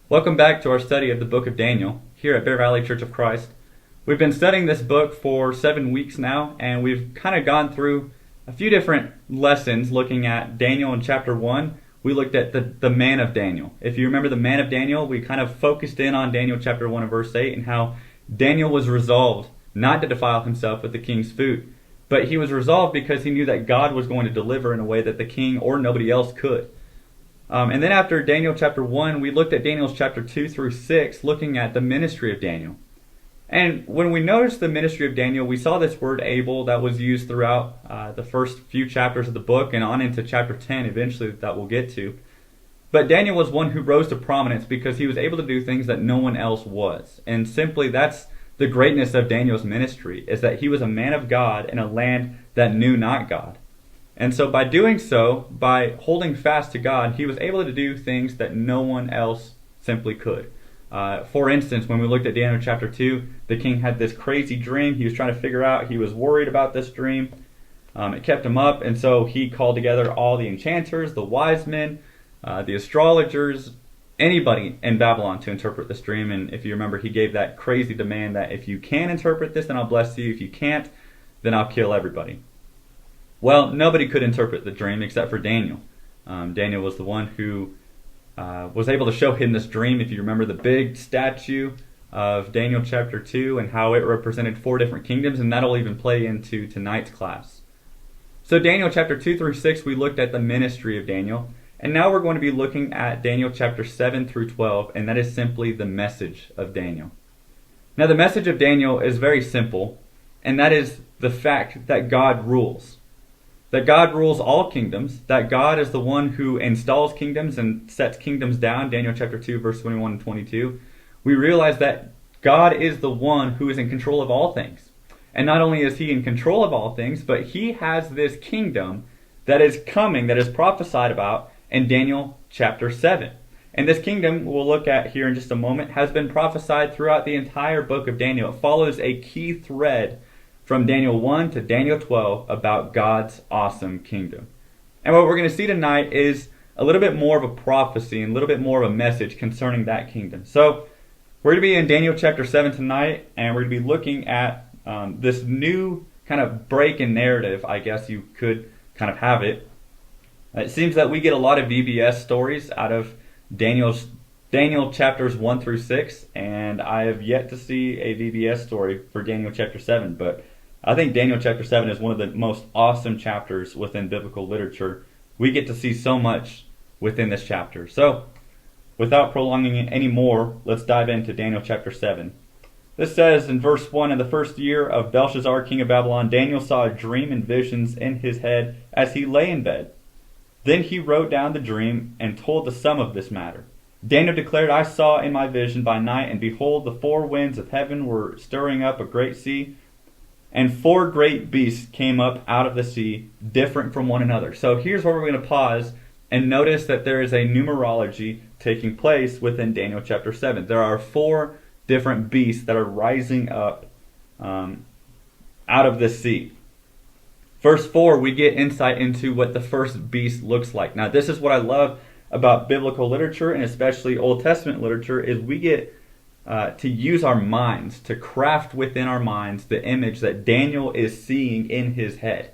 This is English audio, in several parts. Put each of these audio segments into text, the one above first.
Welcome back to our study of the book of Daniel here at Bear Valley Church of Christ. We've been studying this book for 7 weeks now, and we've kind of gone through a few different lessons looking at Daniel in chapter 1. We looked at the man of Daniel. If you remember the man of Daniel, we kind of focused in on Daniel chapter 1 and verse 8 and how Daniel was resolved not to defile himself with the king's food. But he was resolved because he knew that God was going to deliver in a way that the king or nobody else could. And then after Daniel chapter 1, we looked at Daniel's chapter 2 through 6, looking at the ministry of Daniel. And when we noticed the ministry of Daniel, we saw this word able that was used throughout the first few chapters of the book and on into chapter 10 eventually that we'll get to. But Daniel was one who rose to prominence because he was able to do things that no one else was. And simply that's the greatness of Daniel's ministry, is that he was a man of God in a land that knew not God. And so by doing so, by holding fast to God, he was able to do things that no one else simply could. For instance, when we looked at Daniel chapter 2, the king had this crazy dream. He was trying to figure out, he was worried about this dream. It kept him up, and so he called together all the enchanters, the wise men, the astrologers, anybody in Babylon to interpret this dream. And if you remember, he gave that crazy demand that if you can interpret this, then I'll bless you. If you can't, then I'll kill everybody. Well, nobody could interpret the dream except for Daniel. Daniel was the one who was able to show him this dream. If you remember the big statue of Daniel chapter 2 and how it represented 4 different kingdoms, and that'll even play into tonight's class. So Daniel chapter 2 through 6, we looked at the ministry of Daniel. And now we're going to be looking at Daniel chapter 7 through 12, and that is simply the message of Daniel. Now the message of Daniel is very simple, and that is the fact that God rules. That God rules all kingdoms, that God is the one who installs kingdoms and sets kingdoms down, Daniel chapter 2, verse 21 and 22. We realize that God is the one who is in control of all things. And not only is he in control of all things, but he has this kingdom that is coming, that is prophesied about in Daniel chapter 7. And this kingdom, we'll look at here in just a moment, has been prophesied throughout the entire book of Daniel. It follows a key thread from Daniel 1 to Daniel 12 about God's awesome kingdom. And what we're going to see tonight is a little bit more of a prophecy and a little bit more of a message concerning that kingdom. So we're going to be in Daniel chapter 7 tonight, and we're going to be looking at this new kind of break in narrative, I guess you could kind of have it. It seems that we get a lot of VBS stories out of Daniel chapters 1 through 6, and I have yet to see a VBS story for Daniel chapter 7, but I think Daniel chapter 7 is one of the most awesome chapters within biblical literature. We get to see so much within this chapter. So, without prolonging it any more, let's dive into Daniel chapter 7. This says in verse 1, in the first year of Belshazzar, king of Babylon, Daniel saw a dream and visions in his head as he lay in bed. Then he wrote down the dream and told the sum of this matter. Daniel declared, I saw in my vision by night, and behold, the 4 winds of heaven were stirring up a great sea, and 4 great beasts came up out of the sea, different from one another. So here's where we're going to pause and notice that there is a numerology taking place within Daniel chapter 7. There are 4 different beasts that are rising up out of the sea. Verse 4, we get insight into what the first beast looks like. Now, this is what I love about biblical literature, and especially Old Testament literature, is we get to use our minds, to craft within our minds the image that Daniel is seeing in his head.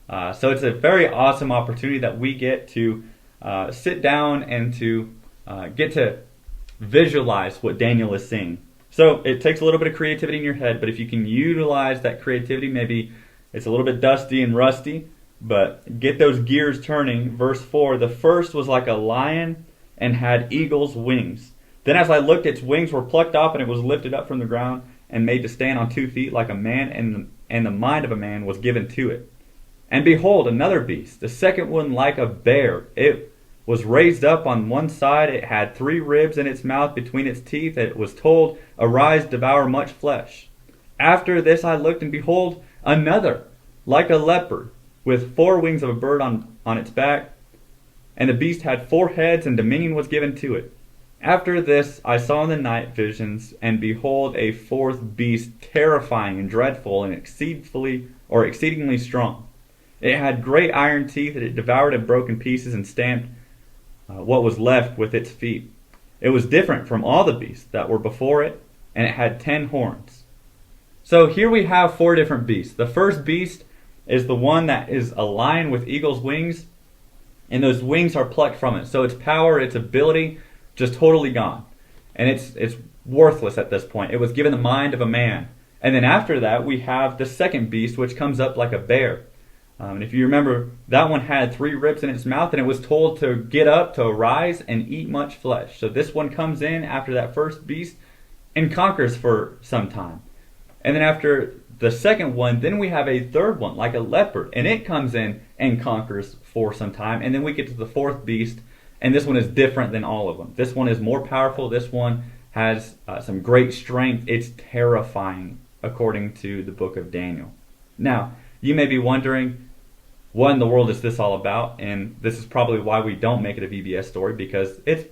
So it's a very awesome opportunity that we get to sit down and to get to visualize what Daniel is seeing. So it takes a little bit of creativity in your head, but if you can utilize that creativity, maybe it's a little bit dusty and rusty, but get those gears turning. Verse 4, the first was like a lion and had eagle's wings. Then as I looked, its wings were plucked off, and it was lifted up from the ground and made to stand on 2 feet like a man, and the mind of a man was given to it. And behold, another beast, the second one like a bear. It was raised up on one side. It had 3 ribs in its mouth between its teeth. It was told, arise, devour much flesh. After this I looked, and behold, another, like a leopard, with 4 wings of a bird on its back. And the beast had 4 heads, and dominion was given to it. After this I saw in the night visions, and behold, a 4th beast, terrifying and dreadful, and exceedingly strong. It had great iron teeth, and it devoured and broke in pieces, and stamped what was left with its feet. It was different from all the beasts that were before it, and it had 10 horns. So here we have 4 different beasts. The first beast is the one that is a lion with eagle's wings, and those wings are plucked from it. So its power, its ability, just totally gone. And it's worthless at this point. It was given the mind of a man. And then after that, we have the second beast, which comes up like a bear. And if you remember, that one had 3 ribs in its mouth, and it was told to get up, to arise, and eat much flesh. So this one comes in after that first beast and conquers for some time. And then after the second one, then we have a third one, like a leopard, and it comes in and conquers for some time. And then we get to the fourth beast, and this one is different than all of them. This one is more powerful. This one has some great strength. It's terrifying, according to the book of Daniel. Now, you may be wondering, what in the world is this all about? And this is probably why we don't make it a VBS story, because it's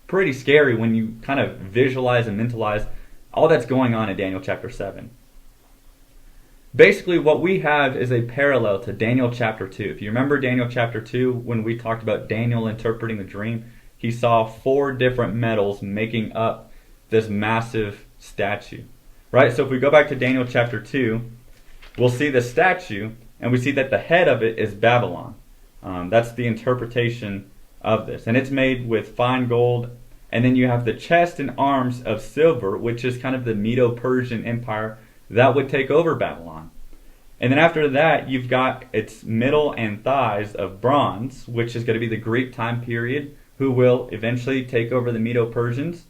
pretty scary when you kind of visualize and mentalize all that's going on in Daniel chapter 7. Basically, what we have is a parallel to Daniel chapter 2. If you remember Daniel chapter 2, when we talked about Daniel interpreting the dream, he saw 4 different metals making up this massive statue. Right? So if we go back to Daniel chapter 2, we'll see the statue, and we see that the head of it is Babylon. That's the interpretation of this. And it's made with fine gold. And then you have the chest and arms of silver, which is kind of the Medo-Persian Empire that would take over Babylon. And then after that, you've got its middle and thighs of bronze, which is going to be the Greek time period, who will eventually take over the Medo-Persians.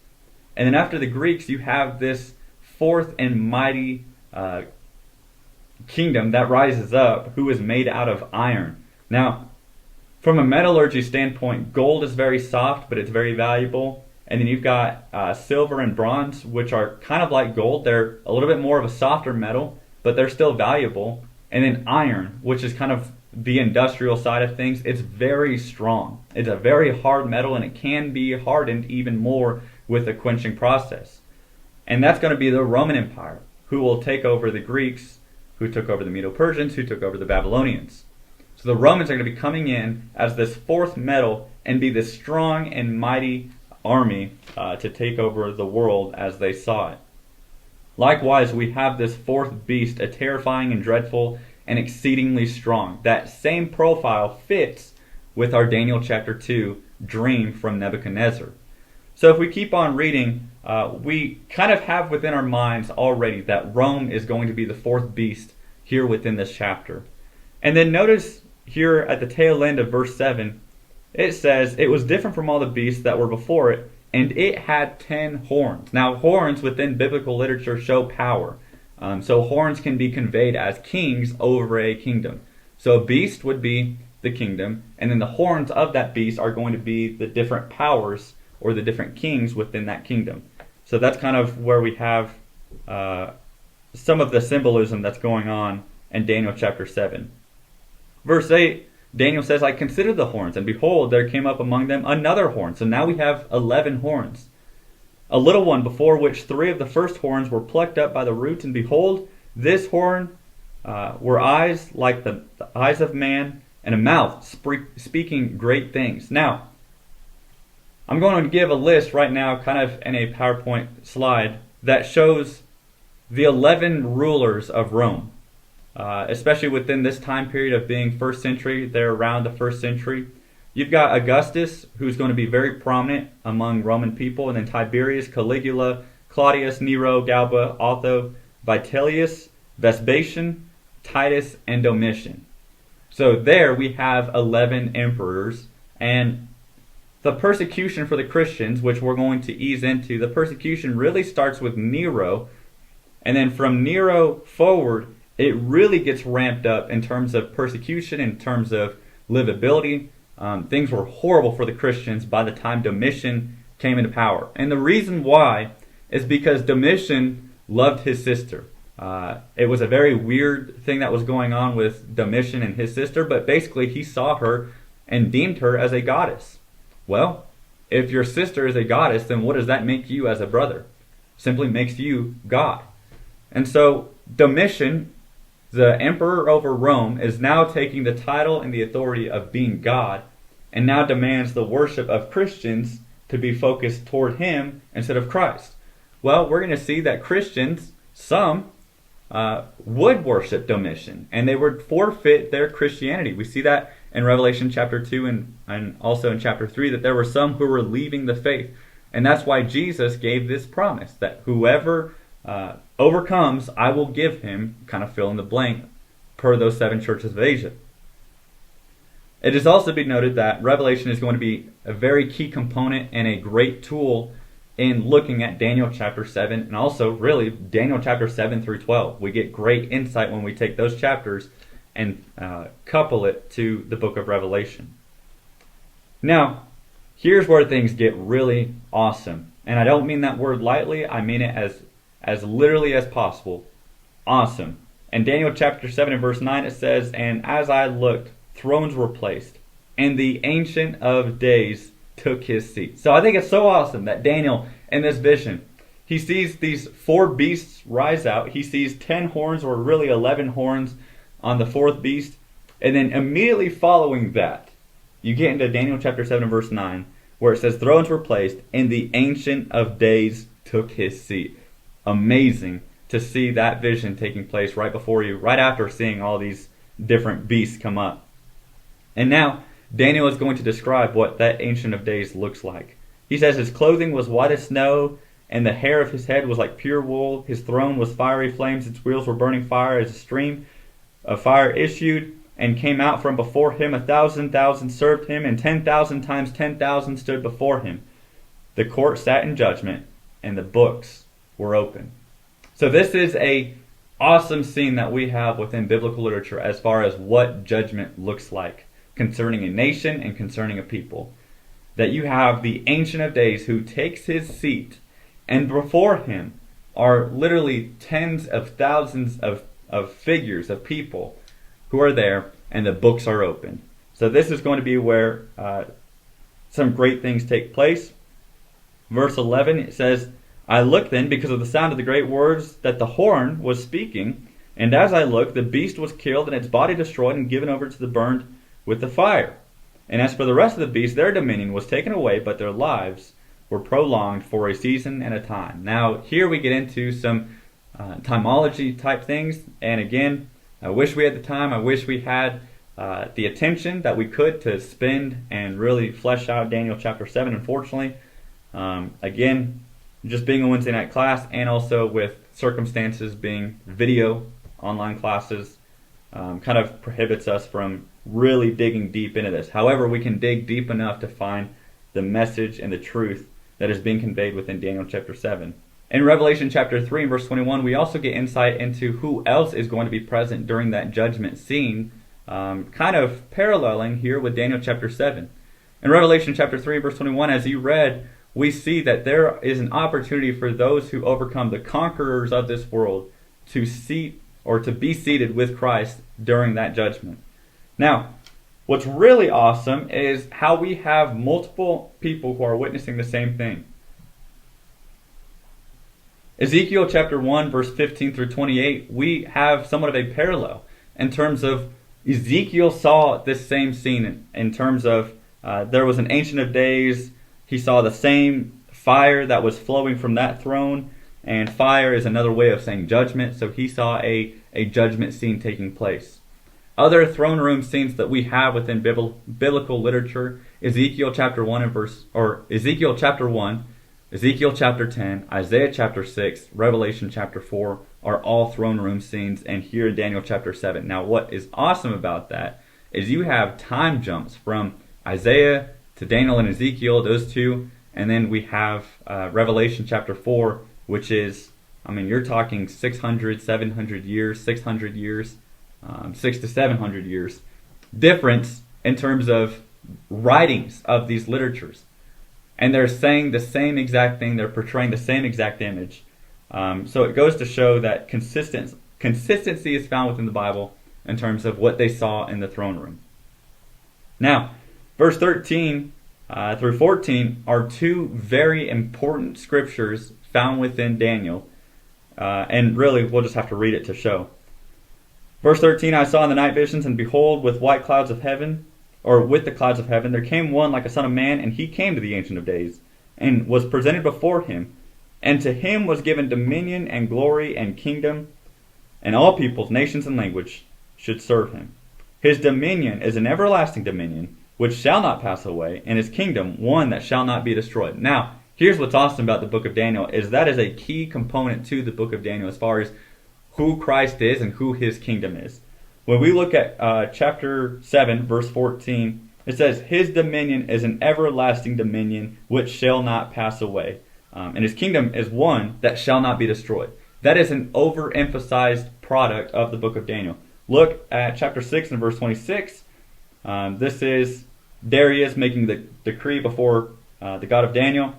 And then after the Greeks, you have this fourth and mighty kingdom that rises up, who is made out of iron. Now, from a metallurgy standpoint, gold is very soft, but it's very valuable. And then you've got silver and bronze, which are kind of like gold. They're a little bit more of a softer metal, but they're still valuable. And then iron, which is kind of the industrial side of things, it's very strong. It's a very hard metal, and it can be hardened even more with the quenching process. And that's going to be the Roman Empire, who will take over the Greeks, who took over the Medo-Persians, who took over the Babylonians. So the Romans are going to be coming in as this fourth metal and be this strong and mighty army to take over the world as they saw it. Likewise, we have this fourth beast, a terrifying and dreadful and exceedingly strong. That same profile fits with our Daniel chapter 2 dream from Nebuchadnezzar. So if we keep on reading, we kind of have within our minds already that Rome is going to be the fourth beast here within this chapter. And then notice here at the tail end of verse 7, it says, "It was different from all the beasts that were before it, and it had 10 horns." Now, horns within biblical literature show power. So horns can be conveyed as kings over a kingdom. So a beast would be the kingdom, and then the horns of that beast are going to be the different powers or the different kings within that kingdom. So that's kind of where we have some of the symbolism that's going on in Daniel chapter 7. Verse 8, Daniel says, "I considered the horns, and behold, there came up among them another horn." So now we have 11 horns. "A little one, before which 3 of the first horns were plucked up by the roots, and behold, this horn were eyes like the eyes of man, and a mouth speaking great things." Now, I'm going to give a list right now, kind of in a PowerPoint slide, that shows the 11 rulers of Rome. Especially within this time period of being first century, they're around the first century. You've got Augustus, who's going to be very prominent among Roman people, and then Tiberius, Caligula, Claudius, Nero, Galba, Otho, Vitellius, Vespasian, Titus, and Domitian. So there we have 11 emperors, and the persecution for the Christians, which we're going to ease into, the persecution really starts with Nero, and then from Nero forward, it really gets ramped up in terms of persecution, in terms of livability. Things were horrible for the Christians by the time Domitian came into power. And the reason why is because Domitian loved his sister. It was a very weird thing that was going on with Domitian and his sister, but basically he saw her and deemed her as a goddess. Well, if your sister is a goddess, then what does that make you as a brother? Simply makes you God. And so Domitian, the emperor over Rome, is now taking the title and the authority of being God, and now demands the worship of Christians to to be focused toward him instead of Christ? Well, we're going to see that Christians, some, would worship Domitian, and they would forfeit their Christianity. We see that in Revelation chapter 2 and also in chapter 3, that there were some who were leaving the faith. And that's why Jesus gave this promise, that whoever overcomes, I will give him, kind of fill in the blank, per those 7 churches of Asia. It is also to be noted that Revelation is going to be a very key component and a great tool in looking at Daniel chapter 7 and also really Daniel chapter 7 through 12. We get great insight when we take those chapters and couple it to the book of Revelation. Now, here's where things get really awesome. And I don't mean that word lightly, I mean it as literally as possible. Awesome. In Daniel chapter 7 and verse 9 it says, "And as I looked, thrones were placed, and the Ancient of Days took his seat." So I think it's so awesome that Daniel, in this vision, he sees these 4 beasts rise out. He sees 10 horns, or really 11 horns, on the 4th beast. And then immediately following that, you get into Daniel chapter 7 and verse 9, where it says, "Thrones were placed, and the Ancient of Days took his seat." Amazing to see that vision taking place right before you, right after seeing all these different beasts come up. And now, Daniel is going to describe what that Ancient of Days looks like. He says, "His clothing was white as snow, and the hair of his head was like pure wool. His throne was fiery flames, its wheels were burning fire, as a stream of fire issued and came out from before him. 1,000,000 served him, and 10,000 times 10,000 stood before him. The court sat in judgment, and the books were open." So this is a awesome scene that we have within biblical literature as far as what judgment looks like concerning a nation and concerning a people. That you have the Ancient of Days who takes his seat, and before him are literally tens of thousands of figures of people who are there, and the books are open. So this is going to be where some great things take place. Verse 11, it says, "I looked then because of the sound of the great words that the horn was speaking, and as I looked, the beast was killed, and its body destroyed and given over to the burned with the fire. And as for the rest of the beasts, their dominion was taken away, but their lives were prolonged for a season and a time." Now, here we get into some timology type things. And again, I wish we had the time. I wish we had the attention that we could to spend and really flesh out Daniel chapter 7. Unfortunately, again, just being a Wednesday night class and also with circumstances being video online classes kind of prohibits us from really digging deep into this. However, we can dig deep enough to find the message and the truth that is being conveyed within Daniel chapter 7. In Revelation chapter 3 and verse 21, we also get insight into who else is going to be present during that judgment scene, kind of paralleling here with Daniel chapter 7. In Revelation chapter 3 verse 21, as you read, we see that there is an opportunity for those who overcome, the conquerors of this world, to seat or to be seated with Christ during that judgment. Now, what's really awesome is how we have multiple people who are witnessing the same thing. Ezekiel chapter 1 verse 15 through 28, we have somewhat of a parallel in terms of Ezekiel saw this same scene in terms of there was an Ancient of Days. He saw the same fire that was flowing from that throne, and fire is another way of saying judgment, so he saw a judgment scene taking place. Other throne room scenes that we have within biblical literature, Ezekiel chapter 1 Ezekiel chapter 1, Ezekiel chapter 10, Isaiah chapter 6, Revelation chapter 4 are all throne room scenes, and here in Daniel chapter 7. Now what is awesome about that is you have time jumps from Isaiah to Daniel and Ezekiel, those two, and then we have Revelation chapter 4, which is, you're talking 600, 700 years, 600 years, 600 to 700 years difference in terms of writings of these literatures. And they're saying the same exact thing, they're portraying the same exact image. So it goes to show that consistency is found within the Bible in terms of what they saw in the throne room. Now, verse 13 through 14 are two very important scriptures found within Daniel. And really, we'll just have to read it to show. Verse 13, "I saw in the night visions, and behold, with white clouds of heaven, or with the clouds of heaven, there came one like a son of man, and he came to the Ancient of Days, and was presented before him. And to him was given dominion and glory and kingdom, and all peoples, nations, and language should serve him. His dominion is an everlasting dominion, which shall not pass away, and his kingdom one that shall not be destroyed. Now, here's what's awesome about the book of Daniel, is that is a key component to the book of Daniel as far as who Christ is and who his kingdom is. When we look at chapter 7, verse 14, it says, his dominion is an everlasting dominion which shall not pass away. And his kingdom is one that shall not be destroyed. That is an overemphasized product of the book of Daniel. Look at chapter 6 and verse 26. This is Darius making the decree before the God of Daniel.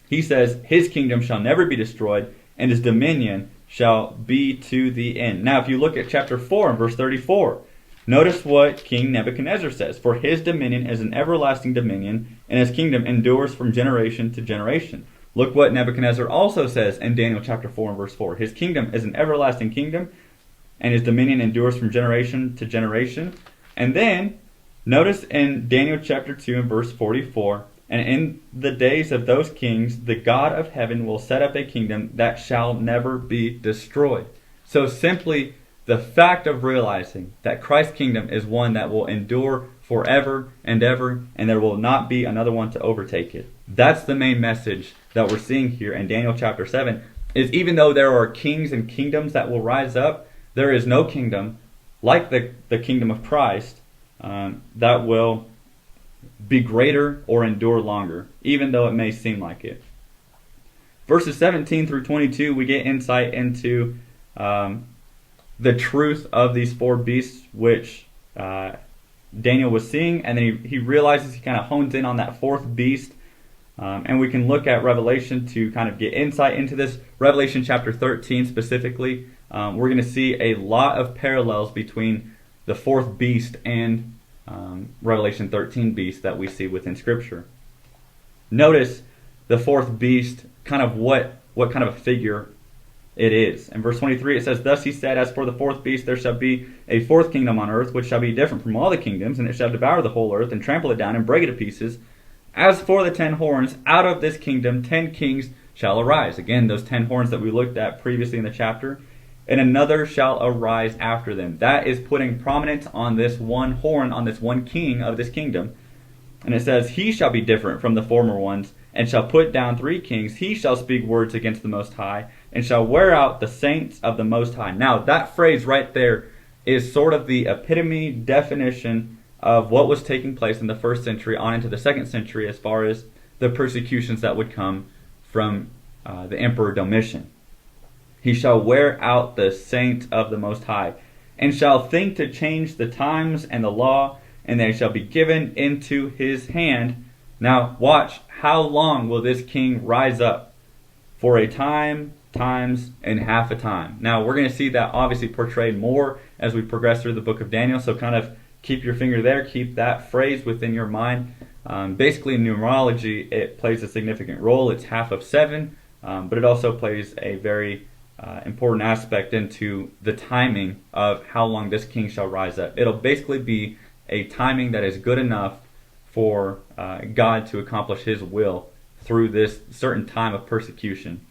He says, his kingdom shall never be destroyed, and his dominion shall be to the end. Now, if you look at chapter 4 and verse 34, notice what King Nebuchadnezzar says. For his dominion is an everlasting dominion, and his kingdom endures from generation to generation. Look what Nebuchadnezzar also says in Daniel chapter 4 and verse 4. His kingdom is an everlasting kingdom, and his dominion endures from generation to generation. And then, notice in Daniel chapter 2 and verse 44, and in the days of those kings, the God of heaven will set up a kingdom that shall never be destroyed. So simply, the fact of realizing that Christ's kingdom is one that will endure forever and ever, and there will not be another one to overtake it. That's the main message that we're seeing here in Daniel chapter 7, is even though there are kings and kingdoms that will rise up, there is no kingdom like the kingdom of Christ that will be greater or endure longer, even though it may seem like it. Verses 17 through 22, we get insight into the truth of these four beasts, which Daniel was seeing, and then he realizes, he kind of hones in on that fourth beast, and we can look at Revelation to kind of get insight into this. Revelation chapter 13 specifically, we're going to see a lot of parallels between the fourth beast and Revelation 13 beast that we see within Scripture. Notice the fourth beast, kind of what kind of a figure it is. In verse 23 it says, thus he said, as for the fourth beast, there shall be a fourth kingdom on earth, which shall be different from all the kingdoms, and it shall devour the whole earth, and trample it down, and break it to pieces. As for the 10 horns, out of this kingdom 10 kings shall arise. Again, those 10 horns that we looked at previously in the chapter. And another shall arise after them. That is putting prominence on this one horn, on this one king of this kingdom. And it says, he shall be different from the former ones, and shall put down 3 kings. He shall speak words against the Most High, and shall wear out the saints of the Most High. Now, that phrase right there is sort of the epitome definition of what was taking place in the first century on into the second century, as far as the persecutions that would come from the Emperor Domitian. He shall wear out the saints of the Most High, and shall think to change the times and the law, and they shall be given into his hand. Now watch, how long will this king rise up? For a time, times, and half a time. Now we're going to see that obviously portrayed more as we progress through the book of Daniel, so kind of keep your finger there, keep that phrase within your mind. Basically in numerology, it plays a significant role. It's half of 7, but it also plays a very important aspect into the timing of how long this king shall rise up. It'll basically be a timing that is good enough for God to accomplish his will through this certain time of persecution.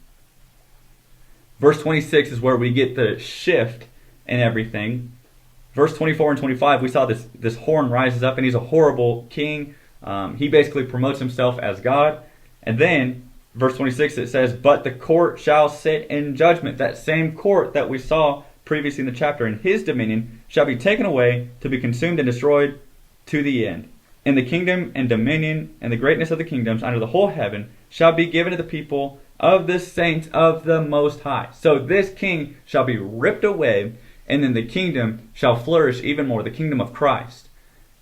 Verse 26 is where we get the shift in everything. Verse 24 and 25, we saw this horn rises up, and he's a horrible king. He basically promotes himself as God. And then verse 26, it says, but the court shall sit in judgment. That same court that we saw previously in the chapter, and his dominion shall be taken away to be consumed and destroyed to the end. And the kingdom and dominion and the greatness of the kingdoms under the whole heaven shall be given to the people of the saints of the Most High. So this king shall be ripped away, and then the kingdom shall flourish even more, the kingdom of Christ.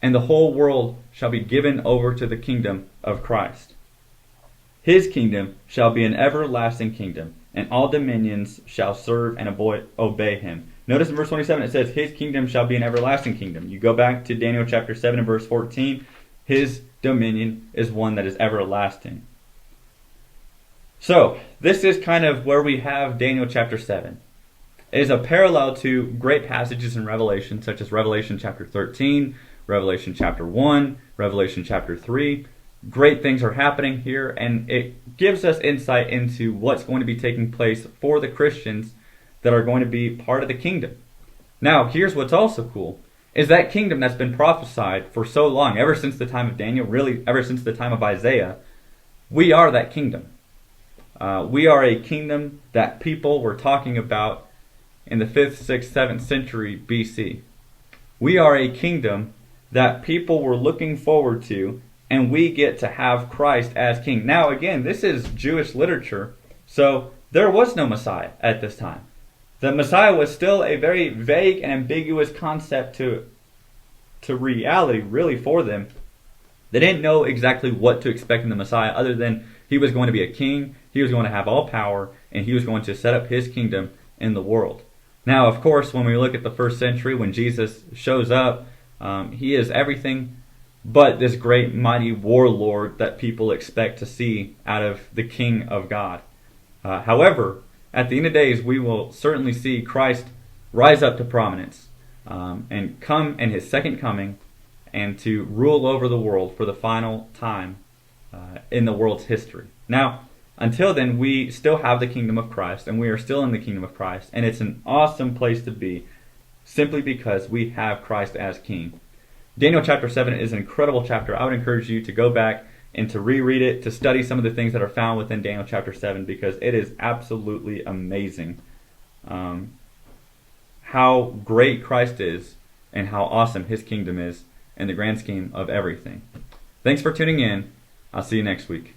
And the whole world shall be given over to the kingdom of Christ. His kingdom shall be an everlasting kingdom, and all dominions shall serve and obey him. Notice in verse 27 it says, his kingdom shall be an everlasting kingdom. You go back to Daniel chapter 7 and verse 14, his dominion is one that is everlasting. So, this is kind of where we have Daniel chapter 7. It is a parallel to great passages in Revelation, such as Revelation chapter 13, Revelation chapter 1, Revelation chapter 3. great things are happening here, and it gives us insight into what's going to be taking place for the Christians that are going to be part of the kingdom. Now, here's what's also cool, is that kingdom that's been prophesied for so long, ever since the time of Daniel, really ever since the time of Isaiah. We are that kingdom. We are a kingdom that people were talking about in the 5th, 6th, 7th century BC. We are a kingdom that people were looking forward to, and we get to have Christ as king. Now again, this is Jewish literature, so there was no Messiah at this time. The Messiah was still a very vague and ambiguous concept to reality, really, for them. They didn't know exactly what to expect in the Messiah, other than he was going to be a king, he was going to have all power, and he was going to set up his kingdom in the world. Now, of course, when we look at the first century, when Jesus shows up, he is everything but this great mighty warlord that people expect to see out of the King of God. However, at the end of days, we will certainly see Christ rise up to prominence and come in his second coming and to rule over the world for the final time in the world's history. Now, until then, we still have the kingdom of Christ, and we are still in the kingdom of Christ, and it's an awesome place to be simply because we have Christ as king. Daniel chapter 7 is an incredible chapter. I would encourage you to go back and to reread it, to study some of the things that are found within Daniel chapter 7, because it is absolutely amazing how great Christ is and how awesome his kingdom is in the grand scheme of everything. Thanks for tuning in. I'll see you next week.